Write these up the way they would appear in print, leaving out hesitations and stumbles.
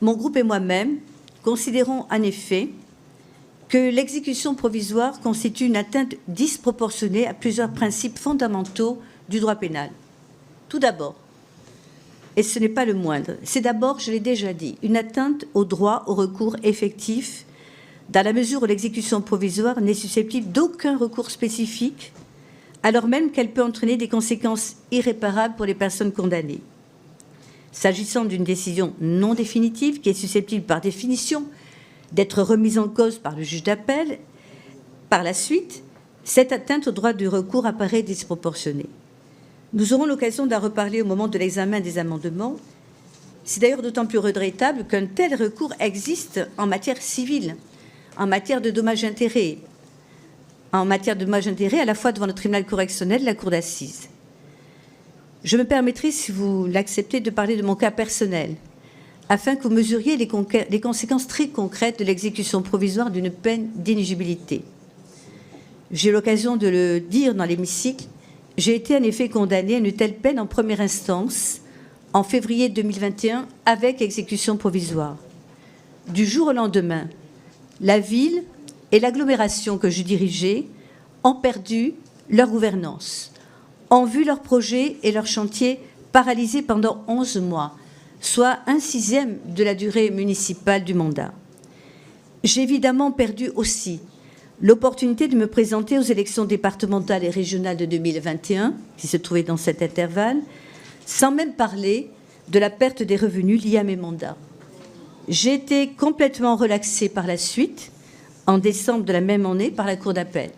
mon groupe et moi-même considérons en effet que l'exécution provisoire constitue une atteinte disproportionnée à plusieurs principes fondamentaux du droit pénal. Tout d'abord, et ce n'est pas le moindre, c'est d'abord, je l'ai déjà dit, une atteinte au droit au recours effectif, dans la mesure où l'exécution provisoire n'est susceptible d'aucun recours spécifique, alors même qu'elle peut entraîner des conséquences irréparables pour les personnes condamnées. S'agissant d'une décision non définitive, qui est susceptible par définition d'être remise en cause par le juge d'appel, par la suite, cette atteinte au droit du recours apparaît disproportionnée. Nous aurons l'occasion d'en reparler au moment de l'examen des amendements. C'est d'ailleurs d'autant plus regrettable qu'un tel recours existe en matière civile, en matière de dommages-intérêts, à la fois devant le tribunal correctionnel et la cour d'assises. Je me permettrai, si vous l'acceptez, de parler de mon cas personnel, afin que vous mesuriez les conséquences très concrètes de l'exécution provisoire d'une peine d'inéligibilité. J'ai eu l'occasion de le dire dans l'hémicycle, j'ai été en effet condamnée à une telle peine en première instance en février 2021 avec exécution provisoire. Du jour au lendemain, la ville et l'agglomération que je dirigeais ont perdu leur gouvernance, ont vu leurs projets et leurs chantiers paralysés pendant 11 mois, soit 1/6 de la durée municipale du mandat. J'ai évidemment perdu aussi l'opportunité de me présenter aux élections départementales et régionales de 2021, qui se trouvaient dans cet intervalle, sans même parler de la perte des revenus liés à mes mandats. J'ai été complètement relaxée par la suite, en décembre de la même année, par la Cour d'appel.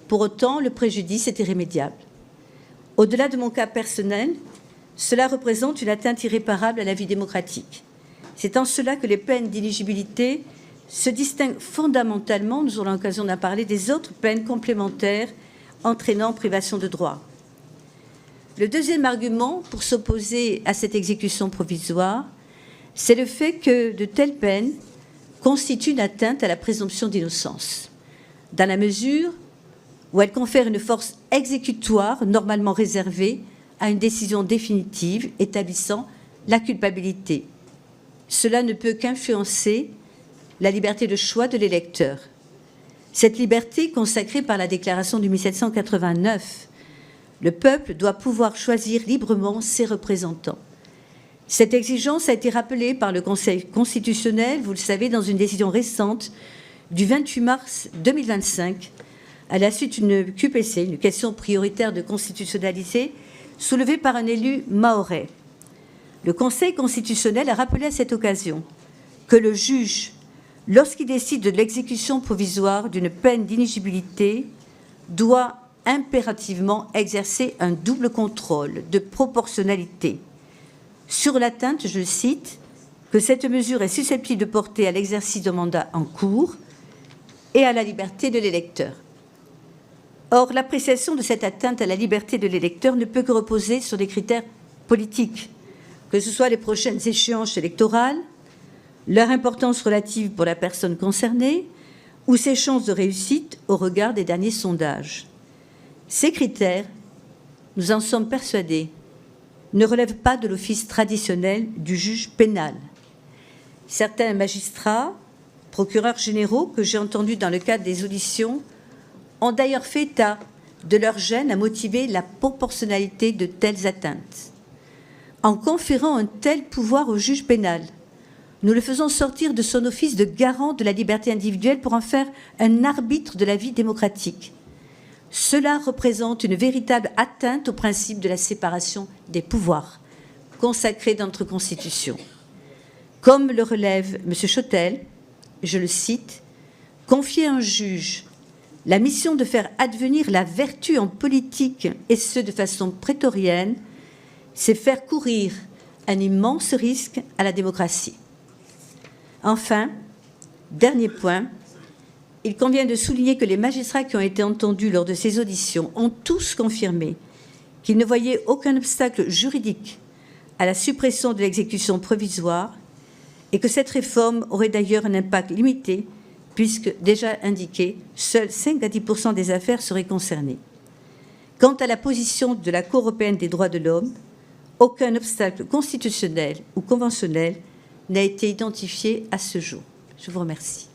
Pour autant, le préjudice est irrémédiable. Au-delà de mon cas personnel, cela représente une atteinte irréparable à la vie démocratique. C'est en cela que les peines d'inéligibilité se distinguent fondamentalement, nous aurons l'occasion d'en parler, des autres peines complémentaires entraînant privation de droit. Le deuxième argument pour s'opposer à cette exécution provisoire, c'est le fait que de telles peines constituent une atteinte à la présomption d'innocence, dans la mesure où elles confèrent une force exécutoire normalement réservée à une décision définitive établissant la culpabilité. Cela ne peut qu'influencer la liberté de choix de l'électeur. Cette liberté consacrée par la Déclaration de 1789, le peuple doit pouvoir choisir librement ses représentants. Cette exigence a été rappelée par le Conseil constitutionnel, vous le savez, dans une décision récente du 28 mars 2025, à la suite d'une QPC, une question prioritaire de constitutionnalité, soulevée par un élu mahorais. Le Conseil constitutionnel a rappelé à cette occasion que le juge, lorsqu'il décide de l'exécution provisoire d'une peine d'inéligibilité, doit impérativement exercer un double contrôle de proportionnalité. Sur l'atteinte, je cite, que cette mesure est susceptible de porter à l'exercice de mandat en cours et à la liberté de l'électeur. Or, l'appréciation de cette atteinte à la liberté de l'électeur ne peut que reposer sur des critères politiques, que ce soit les prochaines échéances électorales, leur importance relative pour la personne concernée ou ses chances de réussite au regard des derniers sondages. Ces critères, nous en sommes persuadés, ne relèvent pas de l'office traditionnel du juge pénal. Certains magistrats, procureurs généraux que j'ai entendus dans le cadre des auditions, ont d'ailleurs fait état de leur gêne à motiver la proportionnalité de telles atteintes. En conférant un tel pouvoir au juge pénal, nous le faisons sortir de son office de garant de la liberté individuelle pour en faire un arbitre de la vie démocratique. Cela représente une véritable atteinte au principe de la séparation des pouvoirs, consacré dans notre Constitution. Comme le relève M. Chotel, je le cite, « Confier à un juge la mission de faire advenir la vertu en politique, et ce de façon prétorienne, c'est faire courir un immense risque à la démocratie. » Enfin, dernier point, il convient de souligner que les magistrats qui ont été entendus lors de ces auditions ont tous confirmé qu'ils ne voyaient aucun obstacle juridique à la suppression de l'exécution provisoire et que cette réforme aurait d'ailleurs un impact limité puisque, déjà indiqué, seuls 5 à 10% des affaires seraient concernées. Quant à la position de la Cour européenne des droits de l'homme, aucun obstacle constitutionnel ou conventionnel n'a été identifié à ce jour. Je vous remercie.